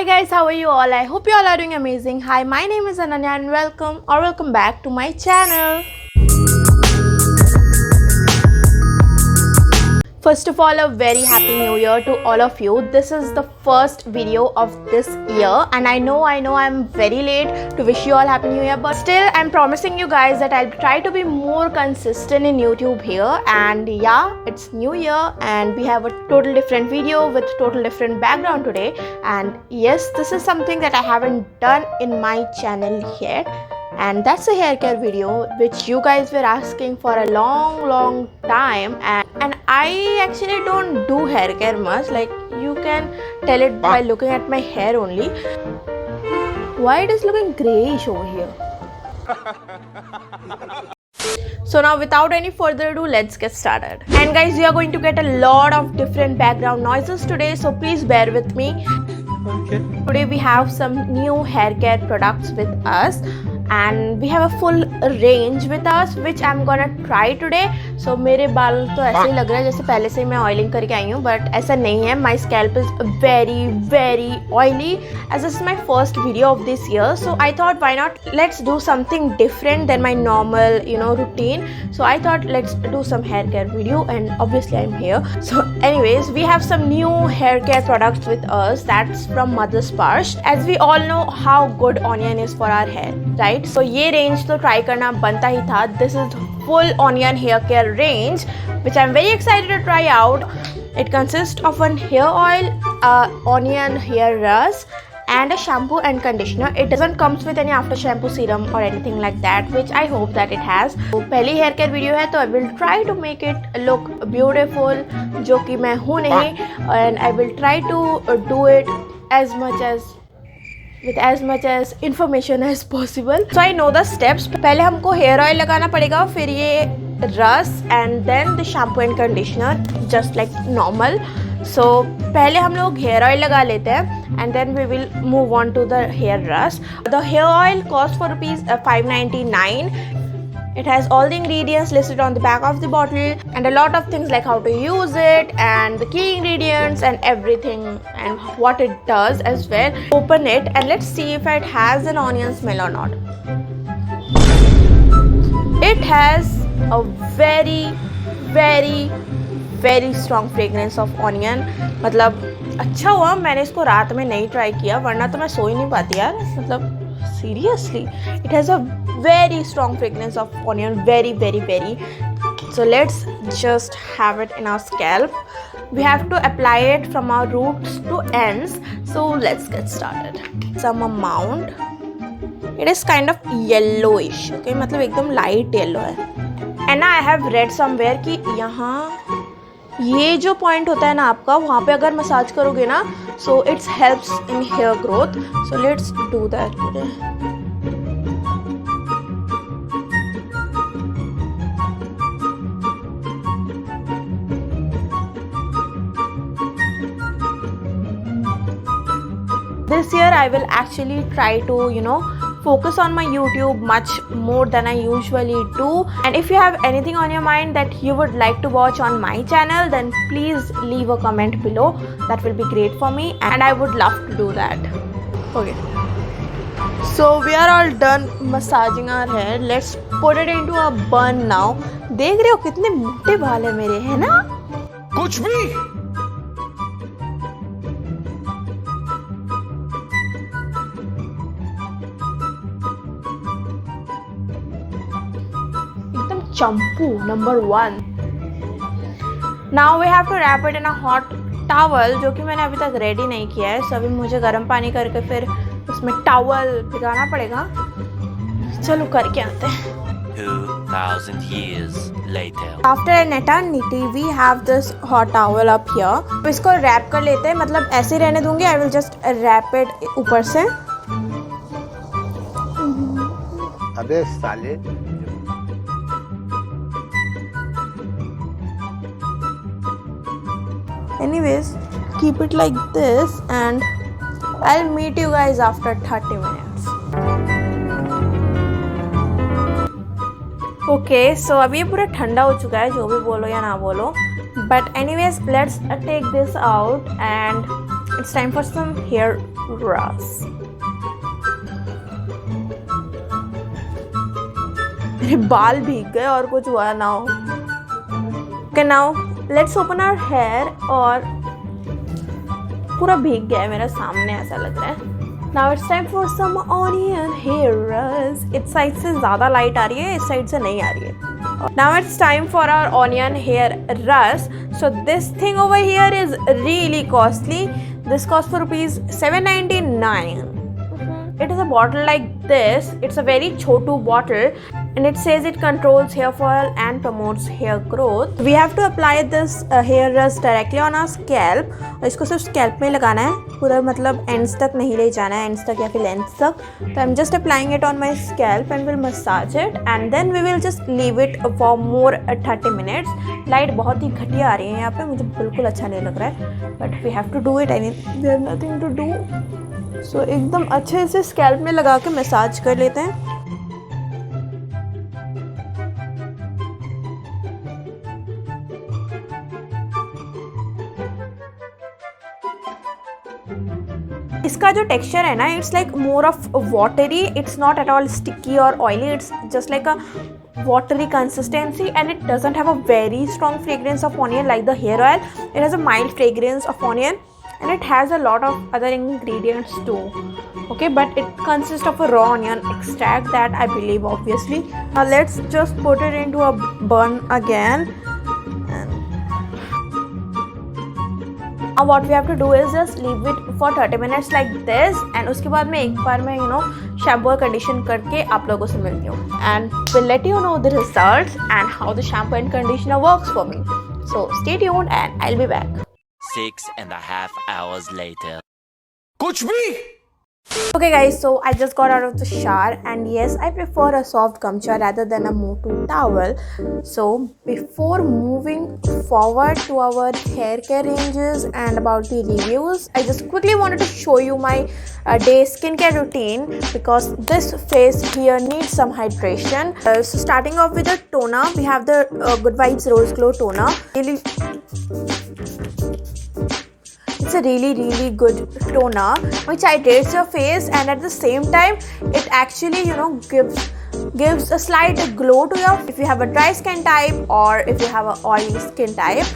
Hi guys, how are you all? I hope you all are doing amazing. Hi, my name is Ananya and welcome back to my channel. First of all, a very happy new year to all of you. This is the first video of this year and I know I'm very late to wish you all happy new year, but still I'm promising you guys that I'll try to be more consistent in YouTube here. And yeah, it's new year and we have a total different video with total different background today. And yes, this is something that I haven't done in my channel yet. And that's a hair care video which you guys were asking for a long time, and I actually don't do hair care much, like you can tell it by looking at my hair only. Why it is looking grayish over here? So now without any further ado, let's get started. And guys, we are going to get a lot of different background noises today, so please bear with me. Okay. Today we have some new hair care products with us and we have a full range with us which I'm gonna try today. So मेरे बाल तो ऐसे ही लग रहा है जैसे पहले से मैं ऑयलिंग करके आई हूँ, but ऐसा नहीं है. My scalp is very oily as this is my first video of this year. So I thought why not let's do something different than my normal routine. So I thought let's do some hair care video and obviously I'm here. So anyways, we have some new hair care products with us. That's from Mother Sparsh. As we all know how good onion is for our hair, right? So ये range तो try करना बनता ही था. This is full onion hair care range which I'm very excited to try out. It consists of one hair oil, onion hair rush and a shampoo and conditioner. It doesn't comes with any after shampoo serum or anything like that, which I hope that it has. तो पहली hair care video है तो I will try to make it look beautiful, जो कि मैं हूँ नहीं, and I will try to do it as much as with as much as information as possible. So I know the steps. पहले हमको hair oil लगाना पड़ेगा, फिर ये rush and then the shampoo and conditioner just like normal. So पहले हम लोग hair oil लगा लेते हैं and then we will move on to the hair rush. The hair oil costs for rupees 599. It has all the ingredients listed on the back of the bottle and a lot of things like how to use it and the key ingredients and everything and what it does as well. Open it and let's see if it has an onion smell or not. It has a very strong fragrance of onion. मतलब अच्छा हुआ मैंने इसको रात में नहीं try किया, वरना तो मैं सो ही नहीं पाती यार. मतलब seriously, it has a very strong fragrance of onion, very. So let's just have it in our scalp. We have to apply it from our roots to ends. So let's get started. Some amount. It is kind of yellowish, okay, मतलब एकदम light yellow है. And I have read somewhere कि यहाँ ये जो point होता है ना आपका, वहाँ पे अगर मसाज करोगे ना, so it helps in hair growth. So let's do that today. This year I will actually try to focus on my YouTube much more than I usually do. And if you have anything on your mind that you would like to watch on my channel, then please leave a comment below. That will be great for me and I would love to do that. Okay, so we are all done massaging our hair. Let's put it into a bun now. देख रहे हो कितने मोटे बाल है मेरे, है ना? कुछ भी shampoo number 1. Now we have to wrap it in a hot towel, जो कि मैंने अभी तक रेडी नहीं किया है. So अभी मुझे गर्म पानी करके फिर उसमें टॉवल भिगाना पड़ेगा. चलो करके आते हैं. 2000 years later. After an eternity, we have this hot towel up here. तो इसको रैप कर लेते हैं, मतलब ऐसे रहने दूंगी. I will just wrap it ऊपर से. अबे साले. Anyways, keep it like this and I'll meet you guys after 30 minutes. Okay, so अभी ये पूरा ठंडा हो चुका है, जो भी बोलो या ना बोलो. But anyways, let's take this out and it's time for some hair rust. मेरे बाल भीग गए और कुछ हुआ ना हो. Okay, now let's open our hair. और पूरा भीग गया है मेरा सामने, ऐसा लग रहा है. Now it's time for some onion hair rust. इस साइड से ज़्यादा लाइट आ रही है, इस साइड से नहीं आ रही है. Now it's time for our onion hair rust. So this thing over here is really costly. This costs for rupees 799. It is a bottle like this. It's a very chotu bottle, and it says it controls hair fall and promotes hair growth. We have to apply this hair rust directly on our scalp. और इसको सिर्फ scalp में लगाना है, पूरा मतलब ends तक नहीं ले जाना है, ends तक या फिर length तक. तो I'm just applying it on my scalp and will massage it, and then we will just leave it for more 30 minutes. Light बहुत ही घटिया आ रही है यहाँ पे, मुझे बिल्कुल अच्छा नहीं लग रहा है, but we have to do it. I mean, there's nothing to do. So एकदम अच्छे से स्कैल्प में लगा के मसाज कर लेते हैं. इसका जो टेक्सचर है ना, it's like more of watery. It's not at all sticky और oily. It's just like a watery consistency, and it doesn't have a very strong fragrance of onion like the hair oil. It has a mild fragrance of onion, and it has a lot of other ingredients too. Okay, but it consists of a raw onion extract that I believe, obviously. Now let's just put it into a bun again. Now what we have to do is just leave it for 30 minutes like this, and उसके बाद में एक बार मैं shampoo और condition करके आप लोगों से मिलती हूँ, and will let you know the results and how the shampoo and conditioner works for me. So stay tuned and I'll be back. 6.5 hours later. कुछ भी. Okay guys, so I just got out of the shower, and yes, I prefer a soft gamcha rather than a motu towel. So before moving forward to our hair care ranges and about the reviews, I just quickly wanted to show you my day skincare routine, because this face here needs some hydration. So starting off with the toner, we have the Good Vibes Rose Glow toner. It's a really good toner which hydrates your face, and at the same time it actually gives a slight glow to your. If you have a dry skin type or if you have an oily skin type,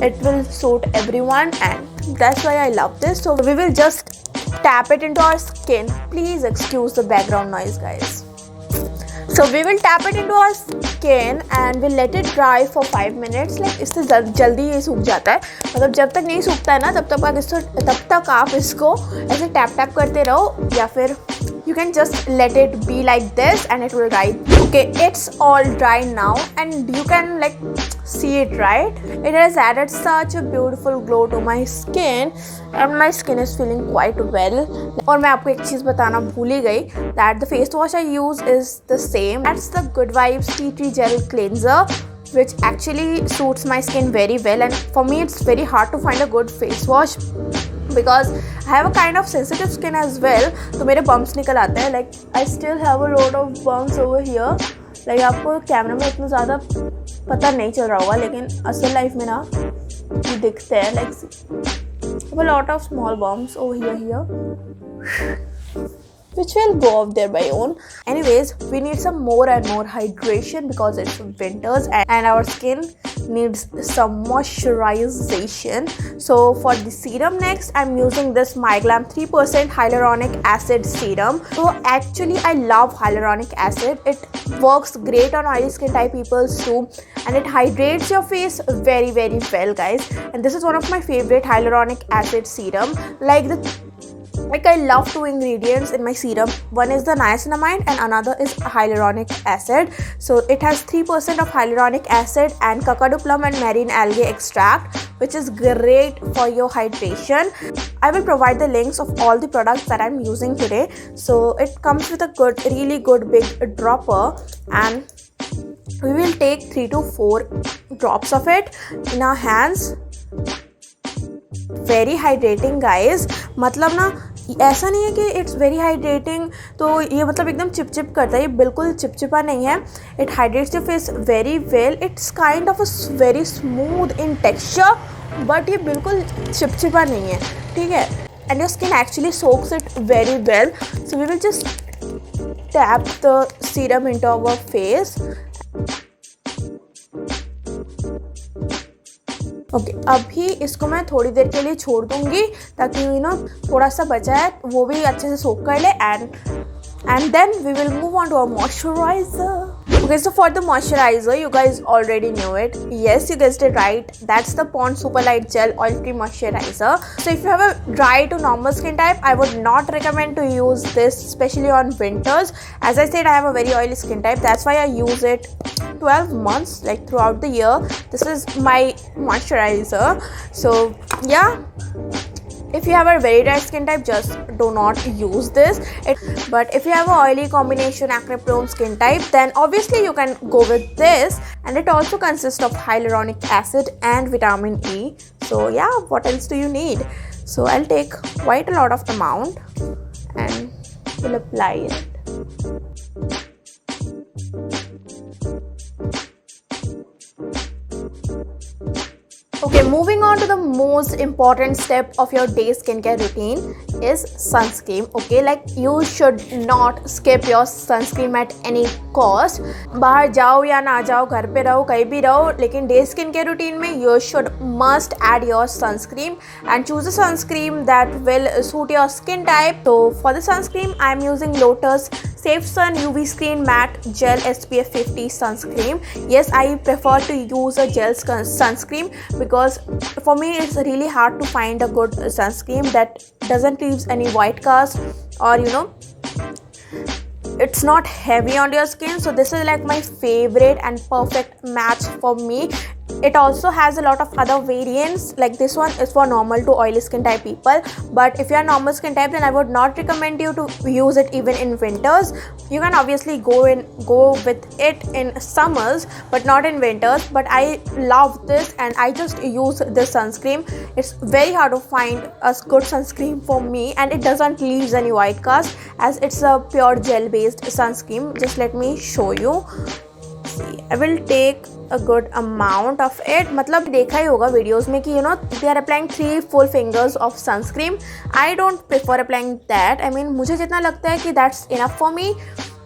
it will suit everyone, and that's why I love this. So we will just tap it into our skin. Please excuse the background noise, guys. So we will tap it into our skin and we'll let it dry for 5 minutes. Like इससे जल्दी ये सूख जाता है, मतलब जब तक नहीं सूखता है ना तब तक आप इसको ऐसे टैप करते रहो, या फिर you can just let it be like this and it will dry. Okay, it's all dry now and you can like see it, right? It has added such a beautiful glow to my skin and my skin is feeling quite well. और मैं आपको एक चीज़ बताना भूल ही गई, that the face wash I use is the same. That's the Good Vibes Tea Tree Gel Cleanser, which actually suits my skin very well, and for me it's very hard to find a good face wash because I have a kind of sensitive skin as well. तो मेरे bumps निकल आते हैं, like I still have a lot of bumps over here. Like आपको camera में इतना ज़्यादा पता नहीं चल रहा होगा, लेकिन असल लाइफ में ना ये दिखते हैं. Like a lot of small bumps over here which will go off there by own. Anyways, we need some more and more hydration because it's winters and our skin needs some moisturization. So for the serum next, I'm using this MyGlam 3% hyaluronic acid serum. So actually I love hyaluronic acid. It works great on oily skin type people too, and it hydrates your face very well, guys. And this is one of my favorite hyaluronic acid serum. Like I love two ingredients in my serum. One is the niacinamide and another is hyaluronic acid. So it has 3% of hyaluronic acid and kakadu plum and marine algae extract, which is great for your hydration. I will provide the links of all the products that I'm using today. So it comes with a really good big dropper, and we will take 3 to 4 drops of it in our hands. Very hydrating, guys. मतलब ना ऐसा नहीं है कि it's very hydrating तो ये मतलब एकदम चिपचिप करता है, ये बिल्कुल चिपचिपा नहीं है. It hydrates your face very well. It's kind of a very smooth in texture, but ये बिल्कुल चिपचिपा नहीं है, ठीक है. and your skin actually soaks it very well. So we will just tap the serum into our face. Okay अभी इसको मैं थोड़ी देर के लिए छोड़ दूंगी ताकि थोड़ा सा बचा है वो भी अच्छे से सोक कर ले and then we will move on to our moisturizer. Okay, so for the moisturizer, you guys already knew it. Yes, you guessed it right. That's the Pond's Super Light Gel Oil Free Moisturizer. So if you have a dry to normal skin type, I would not recommend to use this, especially on winters. As I said, I have a very oily skin type. That's why I use it 12 months, like throughout the year. This is my moisturizer. So yeah, if you have a very dry skin type, just do not use this. But if you have an oily combination acne prone skin type, then obviously you can go with this. And it also consists of hyaluronic acid and vitamin E. So yeah, what else do you need? So I'll take quite a lot of amount and will apply it. Okay, moving on to the most important step of your day skincare routine is sunscreen. Okay, like you should not skip your sunscreen at any cost. बाहर जाओ या ना जाओ, घर पे रहो, कहीं भी रहो, लेकिन डे स्किन केयर रूटीन में you should must add your sunscreen and choose a sunscreen that will suit your skin type. So for the sunscreen, I am using Lotus Safe Sun UV Screen Matte Gel SPF 50 sunscreen. Yes, I prefer to use a gel sunscreen because for me it's really hard to find a good sunscreen that doesn't leave any white cast or it's not heavy on your skin. So this is like my favorite and perfect match for me. It also has a lot of other variants, like this one is for normal to oily skin type people, but if you are normal skin type, then I would not recommend you to use it even in winters. You can obviously go with it in summers but not in winters. But I love this and I just use this sunscreen. It's very hard to find a good sunscreen for me, and it doesn't leave any white cast as it's a pure gel based sunscreen. Just let me show you. See, I will take a good amount of it. मतलब देखा ही होगा videos में कि they are applying 3 full fingers of sunscreen. I don't prefer applying that. I mean मुझे जितना लगता है कि that's enough for me,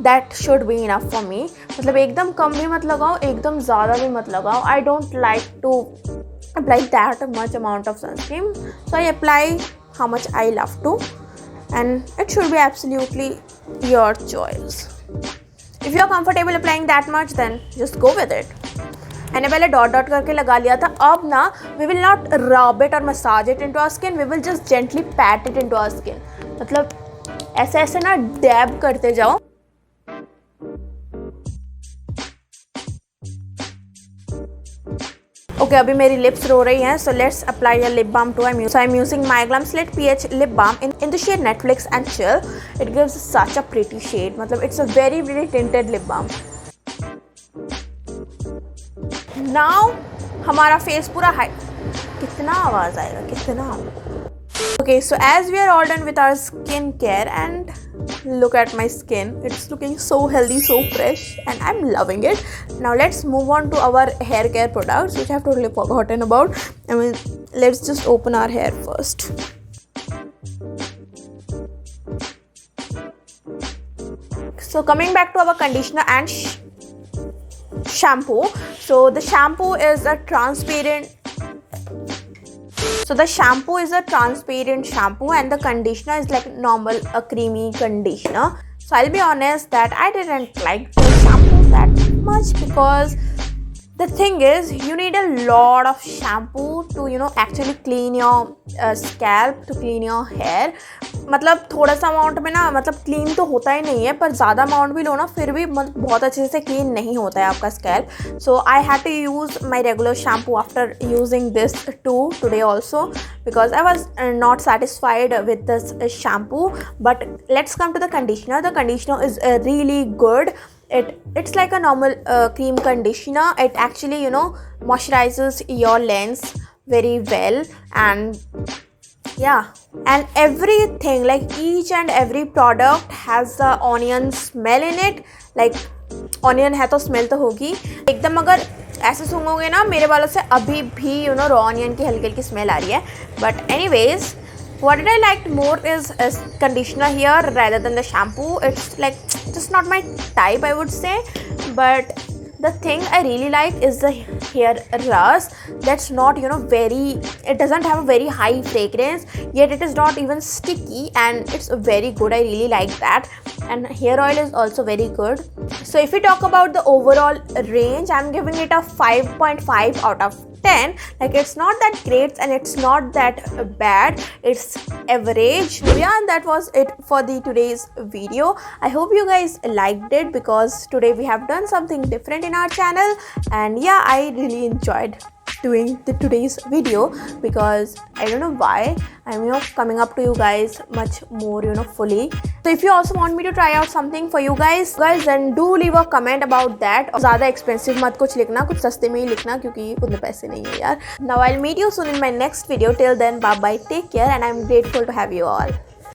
that should be enough for me. मतलब एकदम कम भी मत लगाओ, एकदम ज़्यादा भी मत लगाओ. I don't like to apply that much amount of sunscreen. So I apply how much I love to, and it should be absolutely your choice. If you are comfortable applying that much, then just go with it. मैंने पहले dot dot करके लगा लिया था. अब ना we will not rub it or massage it into our skin. We will just gently pat it into our skin. मतलब ऐसे ऐसे ना डैब करते जाओ. Okay, अभी मेरी lips रो रही हैं, so let's apply a lip balm too. I'm using My Glam Slate PH lip balm in the shade Netflix and Chill. It gives such a pretty shade. मतलब it's a very very tinted lip balm. Now हमारा face पूरा high. कितना आवाज आएगा, कितना. Okay, so as we are all done with our skincare, and look at my skin, it's looking so healthy, so fresh, and I'm loving it. Now let's move on to our hair care products, which I've totally forgotten about. I mean, let's just open our hair first. So coming back to our conditioner and shampoo. So the shampoo is a transparent shampoo and the conditioner is like normal, a creamy conditioner. So I'll be honest that I didn't like the shampoo that much because the thing is you need a lot of shampoo to actually clean your scalp, to clean your hair. मतलब थोड़ा सा amount में ना मतलब clean तो होता ही नहीं है, पर ज़्यादा अमाउंट भी लो ना फिर भी बहुत अच्छे से क्लीन नहीं होता है आपका scalp. So I had to use my regular shampoo after using this today also because I was not satisfied with this shampoo. But let's come to the conditioner. The conditioner is really good. It's like a normal cream conditioner. It actually moisturizes your lens very well, and yeah, and everything, like each and every product has the onion smell in it. Like onion है तो smell तो होगी एकदम. अगर ऐसे सूंघोगे ना मेरे बालों से अभी भी रॉ ऑनियन की हल्की हल्की स्मेल आ रही है. But anyways What did I like more is conditioner here rather than the shampoo. It's like just not my type, I would say. But the thing I really like is the hair rust. That's not, you know, it doesn't have a very high fragrance, yet it is not even sticky, and it's very good. I really like that. And hair oil is also very good. So if we talk about the overall range, I'm giving it a 5.5 out of 10. Like, it's not that great and it's not that bad, it's average. Yeah, and that was it for the today's video. I hope you guys liked it, because today we have done something different in our channel, and yeah, I really enjoyed doing today's video, because I don't know why I'm, you know, coming up to you guys much more, you know, fully. So if you also want me to try out something for you guys, then do leave a comment about that. ज़्यादा expensive मत कुछ लिखना, कुछ सस्ते में ही लिखना, क्योंकि उतने पैसे नहीं है यार. Now I'll meet you soon in my next video. Till then, bye bye, take care, and I'm grateful to have you all.